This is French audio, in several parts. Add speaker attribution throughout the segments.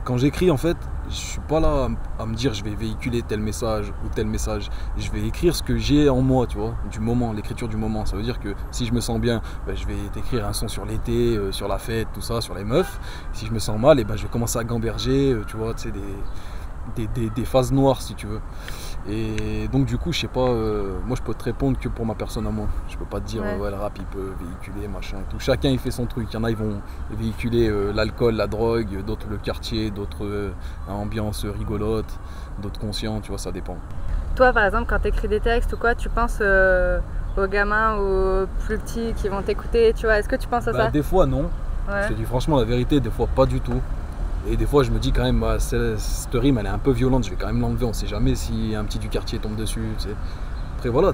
Speaker 1: quand j'écris, en fait, je suis pas là à me dire je vais véhiculer tel message ou tel message. Je vais écrire ce que j'ai en moi, tu vois, du moment, l'écriture du moment. Ça veut dire que si je me sens bien, ben, je vais écrire un son sur l'été, sur la fête, tout ça, sur les meufs. Si je me sens mal, et ben, je vais commencer à gamberger, tu vois, tu sais, des phases noires, si tu veux. Et donc du coup, je sais pas, moi je peux te répondre que pour ma personne à moi. Je peux pas te dire,
Speaker 2: Ouais.
Speaker 1: ouais, le rap il peut véhiculer, machin et tout. Chacun il fait son truc. Il y en a, ils vont véhiculer l'alcool, la drogue, d'autres le quartier, d'autres ambiance rigolote, d'autres conscients, tu vois, ça dépend.
Speaker 2: Toi, par exemple, quand tu écris des textes ou quoi, tu penses aux gamins, aux plus petits qui vont t'écouter, tu vois, est-ce que tu penses à
Speaker 1: Bah,
Speaker 2: ça?
Speaker 1: des fois non,
Speaker 2: Ouais.
Speaker 1: je te dis franchement la vérité, des fois pas du tout. Et des fois je me dis quand même, bah, cette rime elle est un peu violente, je vais quand même l'enlever, on sait jamais si un petit du quartier tombe dessus, tu sais. Après voilà,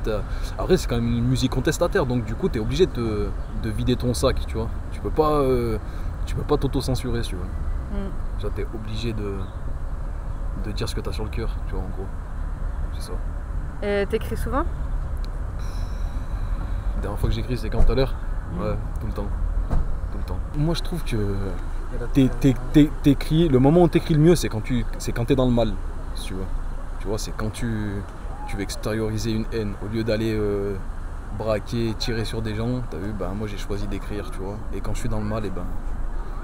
Speaker 1: après c'est quand même une musique contestataire, donc du coup t'es obligé de vider ton sac, tu vois. Tu peux pas t'auto-censurer, si tu vois.
Speaker 2: Mm.
Speaker 1: Genre, t'es obligé de dire ce que t'as sur le cœur, tu vois, en gros. C'est ça.
Speaker 2: Et t'écris souvent?
Speaker 1: La dernière fois que j'écris, c'est quand tout à l'heure? Ouais, tout le temps. Tout le temps. Moi je trouve que t'écris, le moment où t'écris le mieux, c'est quand t'es dans le mal, si tu vois. Tu vois, c'est quand tu veux extérioriser une haine. Au lieu d'aller braquer, tirer sur des gens, t'as vu, ben, moi j'ai choisi d'écrire, tu vois. Et quand je suis dans le mal, et ben,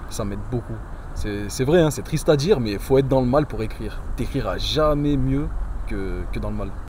Speaker 1: ça m'aide beaucoup. C'est vrai, hein, c'est triste à dire, mais il faut être dans le mal pour écrire. T'écriras jamais mieux que dans le mal.